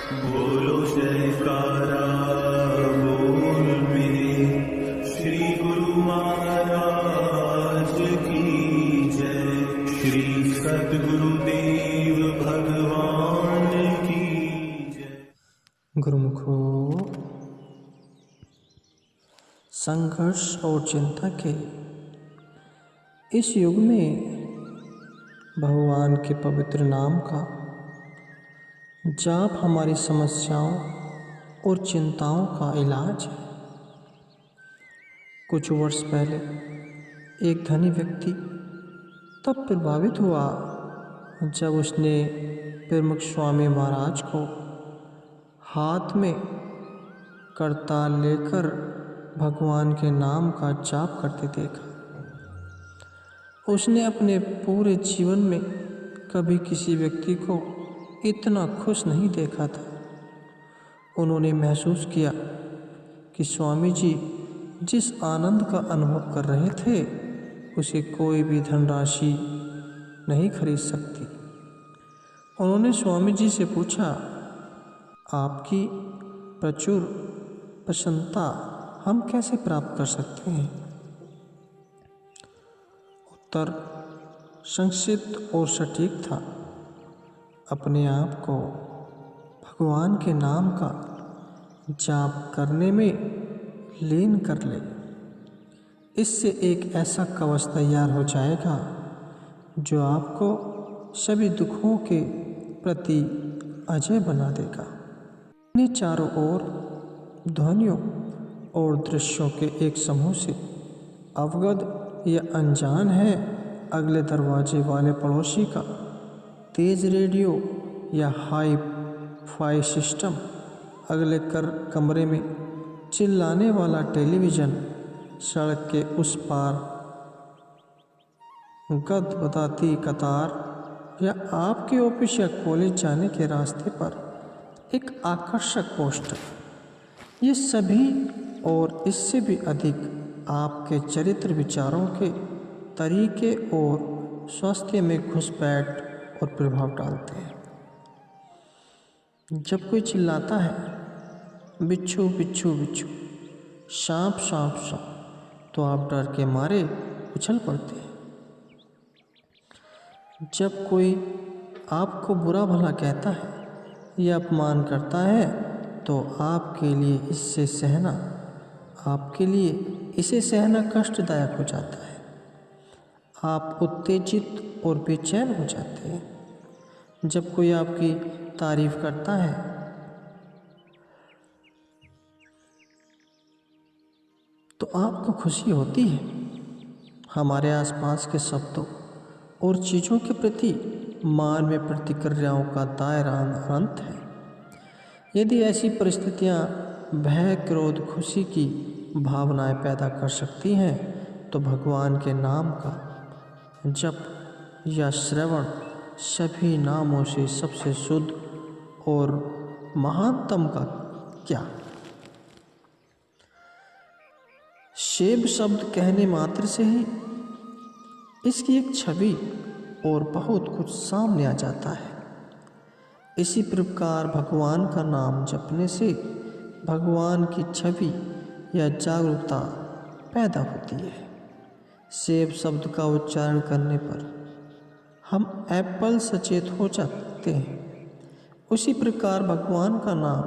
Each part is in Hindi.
बोलो जयकारा बोल मेरे श्री गुरु महाराज की जय। श्री सद्गुरुदेव भगवान की जय। गुरुमुखो, संघर्ष और चिंता के इस युग में भगवान के पवित्र नाम का जाप हमारी समस्याओं और चिंताओं का इलाज है। कुछ वर्ष पहले एक धनी व्यक्ति तब प्रभावित हुआ जब उसने प्रमुख स्वामी महाराज को हाथ में करताल लेकर भगवान के नाम का जाप करते देखा। उसने अपने पूरे जीवन में कभी किसी व्यक्ति को इतना खुश नहीं देखा था। उन्होंने महसूस किया कि स्वामी जी जिस आनंद का अनुभव कर रहे थे उसे कोई भी धनराशि नहीं खरीद सकती। उन्होंने स्वामी जी से पूछा, आपकी प्रचुर प्रसन्नता हम कैसे प्राप्त कर सकते हैं? उत्तर संक्षिप्त और सटीक था, अपने आप को भगवान के नाम का जाप करने में लीन कर ले। इससे एक ऐसा कवच तैयार हो जाएगा जो आपको सभी दुखों के प्रति अजय बना देगा। अपने चारों ओर ध्वनियों और दृश्यों के एक समूह से अवगत या अनजान है। अगले दरवाजे वाले पड़ोसी का तेज रेडियो या हाई फाई सिस्टम, अगले कमरे में चिल्लाने वाला टेलीविज़न, सड़क के उस पार गदगदाती कतार या आपके ऑफिस या कॉलेज जाने के रास्ते पर एक आकर्षक पोस्टर, ये सभी और इससे भी अधिक आपके चरित्र, विचारों के तरीके और स्वास्थ्य में घुसपैठ और प्रभाव डालते हैं। जब कोई चिल्लाता है, बिच्छू बिच्छू बिच्छू, सांप सांप सांप, तो आप डर के मारे उछल पड़ते हैं। जब कोई आपको बुरा भला कहता है या अपमान करता है तो आपके लिए इसे सहना कष्टदायक हो जाता है। आप उत्तेजित और बेचैन हो जाते हैं। जब कोई आपकी तारीफ करता है तो आपको खुशी होती है। हमारे आसपास के शब्दों और चीज़ों के प्रति मानवीय प्रतिक्रियाओं का दायरा अनंत है। यदि ऐसी परिस्थितियां भय, क्रोध, खुशी की भावनाएं पैदा कर सकती हैं तो भगवान के नाम का जप या श्रवण सभी नामों से सबसे शुद्ध और महानतम का क्या? शिव शब्द कहने मात्र से ही इसकी एक छवि और बहुत कुछ सामने आ जाता है। इसी प्रकार भगवान का नाम जपने से भगवान की छवि या जागरूकता पैदा होती है। शिव शब्द का उच्चारण करने पर हम एप्पल सचेत हो जाते हैं, उसी प्रकार भगवान का नाम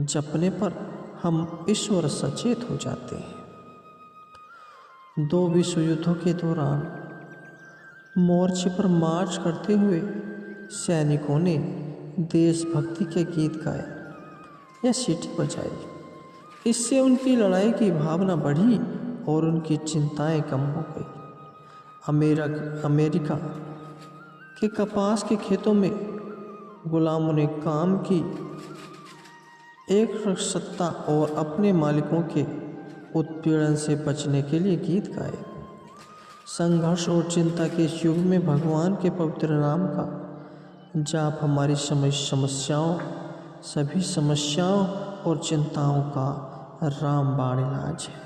जपने पर हम ईश्वर सचेत हो जाते हैं। 2 विश्व युद्धों के दौरान मोर्चे पर मार्च करते हुए सैनिकों ने देशभक्ति के गीत गाए या सीटी बजाई। इससे उनकी लड़ाई की भावना बढ़ी और उनकी चिंताएं कम हो गई। अमेरिका के कपास के खेतों में गुलामों ने काम की एक सत्ता और अपने मालिकों के उत्पीड़न से बचने के लिए गीत गाए। संघर्ष और चिंता के इस युग में भगवान के पवित्र नाम का जाप हमारी सभी समस्याओं और चिंताओं का रामबाण इलाज है।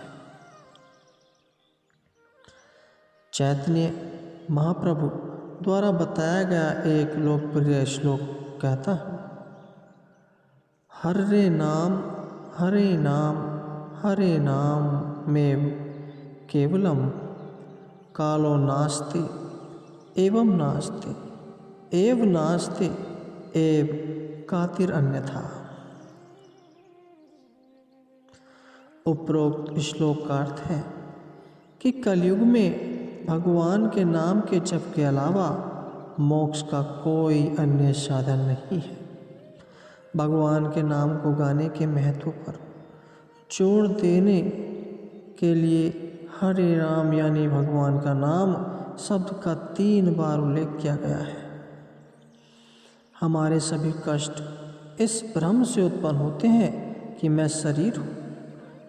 चैतन्य महाप्रभु द्वारा बताया गया एक लोकप्रिय श्लोक कहता है, हरे नाम हरे नाम में केवलम कालो नास्ति एवं नास्ति एव नास्ति एव कातिर अन्यथा। उपरोक्त श्लोक का अर्थ है कि कलयुग में भगवान के नाम के जप के अलावा मोक्ष का कोई अन्य साधन नहीं है। भगवान के नाम को गाने के महत्व पर जोर देने के लिए हरे राम यानी भगवान का नाम शब्द का 3 बार उल्लेख किया गया है। हमारे सभी कष्ट इस भ्रम से उत्पन्न होते हैं कि मैं शरीर हूँ।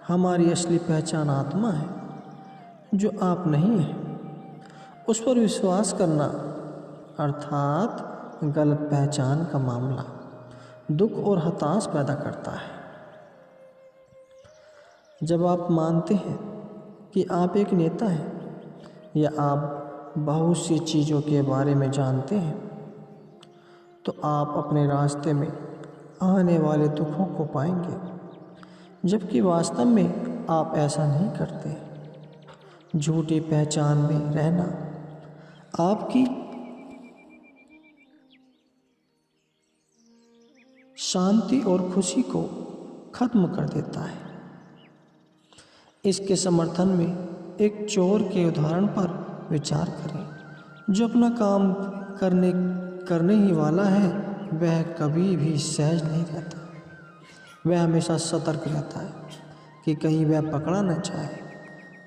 हमारी असली पहचान आत्मा है जो आप नहीं हैं। उस पर विश्वास करना अर्थात गलत पहचान का मामला दुख और हताश पैदा करता है। जब आप मानते हैं कि आप एक नेता हैं या आप बहुत सी चीज़ों के बारे में जानते हैं, तो आप अपने रास्ते में आने वाले दुखों को पाएंगे, जबकि वास्तव में आप ऐसा नहीं करते। झूठी पहचान में रहना आपकी शांति और खुशी को खत्म कर देता है। इसके समर्थन में एक चोर के उदाहरण पर विचार करें। जो अपना काम करने ही वाला है, वह कभी भी सहज नहीं रहता। वह हमेशा सतर्क रहता है कि कहीं वह पकड़ा न जाए।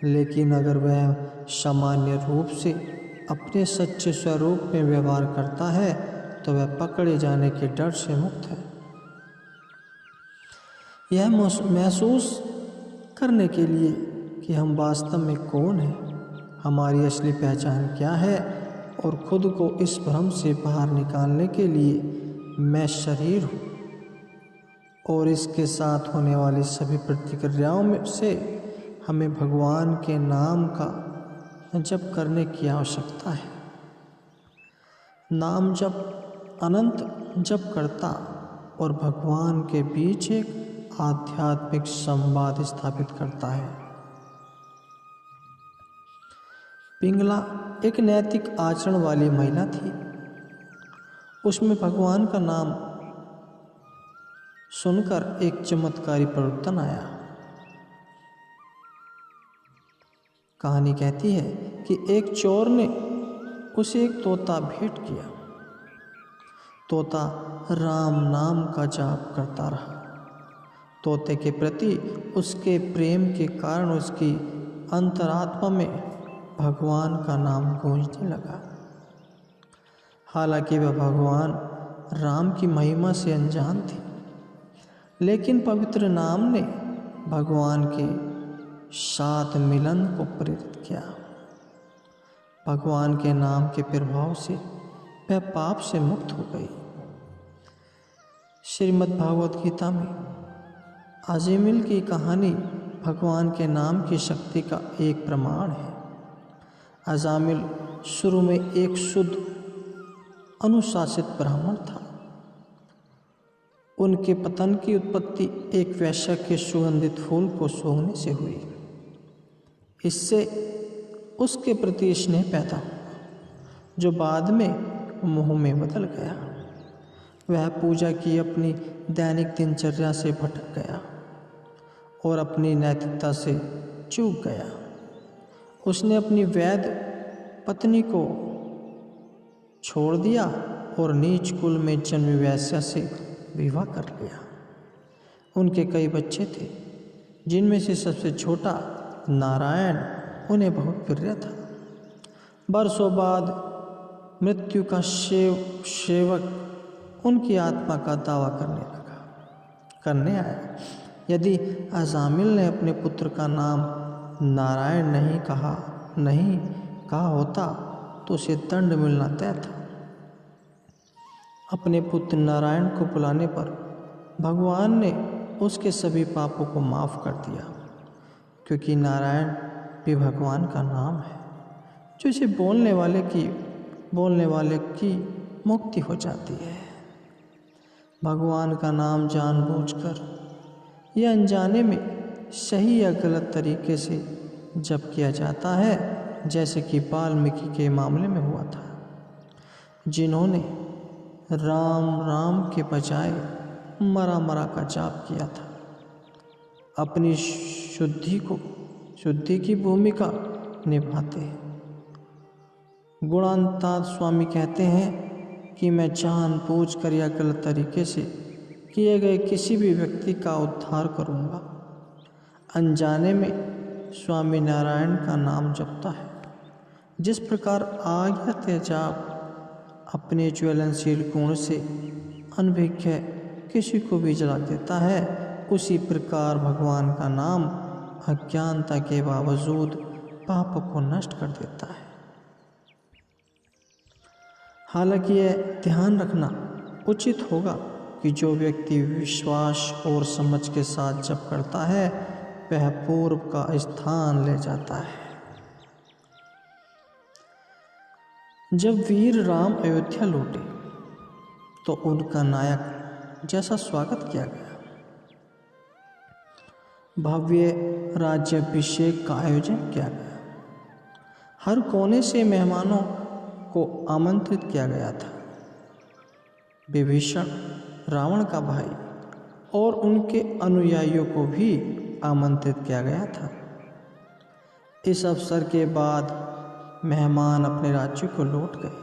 लेकिन अगर वह सामान्य रूप से अपने सच्चे स्वरूप में व्यवहार करता है, तो वह पकड़े जाने के डर से मुक्त है। यह महसूस करने के लिए कि हम वास्तव में कौन हैं, हमारी असली पहचान क्या है, और खुद को इस भ्रम से बाहर निकालने के लिए मैं शरीर हूँ और इसके साथ होने वाली सभी प्रतिक्रियाओं में से हमें भगवान के नाम का जप करने की आवश्यकता है। नाम जप अनंत जप करता और भगवान के बीच एक आध्यात्मिक संवाद स्थापित करता है। पिंगला एक नैतिक आचरण वाली महिला थी। उसमें भगवान का नाम सुनकर एक चमत्कारी परिवर्तन आया। कहानी कहती है कि एक चोर ने उसे एक तोता भेंट किया। तोता राम नाम का जाप करता रहा। तोते के प्रति उसके प्रेम के कारण उसकी अंतरात्मा में भगवान का नाम गूंजने लगा। हालांकि वह भगवान राम की महिमा से अनजान थी, लेकिन पवित्र नाम ने भगवान के साथ मिलन को प्रेरित किया। भगवान के नाम के प्रभाव से वह पाप से मुक्त हो गई। श्रीमद् भागवत गीता में अजामिल की कहानी भगवान के नाम की शक्ति का एक प्रमाण है। अजामिल शुरू में एक शुद्ध अनुशासित ब्राह्मण था। उनके पतन की उत्पत्ति एक वैश्य के सुगंधित फूल को सूंघने से हुई। इससे उसके प्रति स्नेह पैदा हुआ, जो बाद में मोह में बदल गया। वह पूजा की अपनी दैनिक दिनचर्या से भटक गया और अपनी नैतिकता से चूक गया। उसने अपनी वैद्य पत्नी को छोड़ दिया और नीच कुल में जन्मी वैश्या से विवाह कर लिया। उनके कई बच्चे थे, जिनमें से सबसे छोटा नारायण उन्हें बहुत प्रिय था। बरसों बाद मृत्यु का सेवक उनकी आत्मा का दावा करने आया। यदि अजामिल ने अपने पुत्र का नाम नारायण नहीं कहा होता, तो उसे दंड मिलना तय था। अपने पुत्र नारायण को बुलाने पर भगवान ने उसके सभी पापों को माफ़ कर दिया, क्योंकि नारायण भी भगवान का नाम है, जो इसे बोलने वाले की मुक्ति हो जाती है। भगवान का नाम जानबूझकर या अनजाने में सही या गलत तरीके से जप किया जाता है, जैसे कि वाल्मीकि के मामले में हुआ था, जिन्होंने राम राम के बजाय मरा मरा का जाप किया था। अपनी शुद्धि की भूमिका निभाते हैं। गुणांताद स्वामी कहते हैं कि मैं जानबूझकर या गलत तरीके से किए गए किसी भी व्यक्ति का उद्धार करूंगा। अनजाने में स्वामी नारायण का नाम जपता है। जिस प्रकार आग या तेजाब अपने ज्वलनशील गुण से अनभिज्ञ किसी को भी जला देता है, उसी प्रकार भगवान का नाम अज्ञानता के बावजूद पाप को नष्ट कर देता है। हालांकि यह ध्यान रखना उचित होगा कि जो व्यक्ति विश्वास और समझ के साथ जप करता है, वह पूर्व का स्थान ले जाता है। जब वीर राम अयोध्या लौटे तो उनका नायक जैसा स्वागत किया गया। भव्य राज्याभिषेक का आयोजन किया गया। हर कोने से मेहमानों को आमंत्रित किया गया था। विभीषण रावण का भाई और उनके अनुयायियों को भी आमंत्रित किया गया था। इस अवसर के बाद मेहमान अपने राज्य को लौट गए।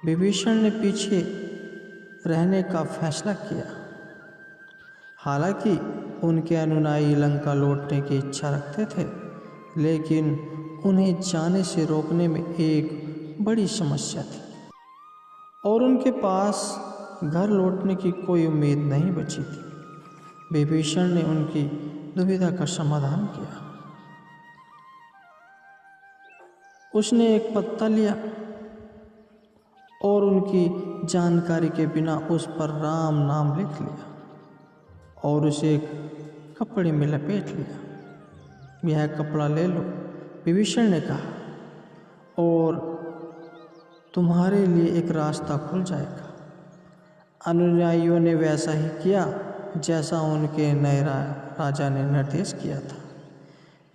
विभीषण ने पीछे रहने का फैसला किया। हालांकि उनके अनुयायी लंका लौटने की इच्छा रखते थे, लेकिन उन्हें जाने से रोकने में एक बड़ी समस्या थी और उनके पास घर लौटने की कोई उम्मीद नहीं बची थी। विभीषण ने उनकी दुविधा का समाधान किया। उसने एक पत्ता लिया और उनकी जानकारी के बिना उस पर राम नाम लिख लिया और उसे एक कपड़े में लपेट लिया। यह कपड़ा ले लो, विभीषण ने कहा, और तुम्हारे लिए एक रास्ता खुल जाएगा। अनुयायियों ने वैसा ही किया जैसा उनके नए राजा ने निर्देश किया था।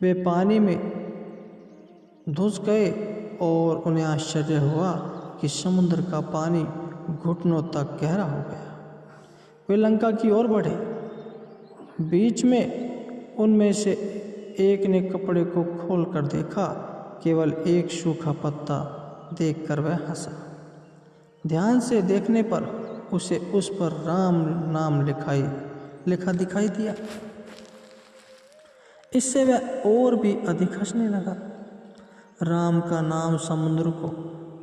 वे पानी में घुस गए और उन्हें आश्चर्य हुआ कि समुद्र का पानी घुटनों तक गहरा हो गया। वे लंका की ओर बढ़े। बीच में उनमें से एक ने कपड़े को खोलकर देखा। केवल एक सूखा पत्ता देखकर वह हंसा। ध्यान से देखने पर उसे उस पर राम नाम लिखा दिखाई दिया। इससे वह और भी अधिक हंसने लगा। राम का नाम समुद्र को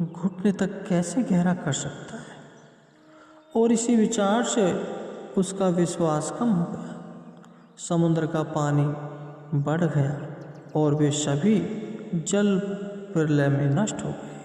घुटने तक कैसे गहरा कर सकता है? और इसी विचार से उसका विश्वास कम हो गया। समुद्र का पानी बढ़ गया और वे सभी जल प्रलय में नष्ट हो गए।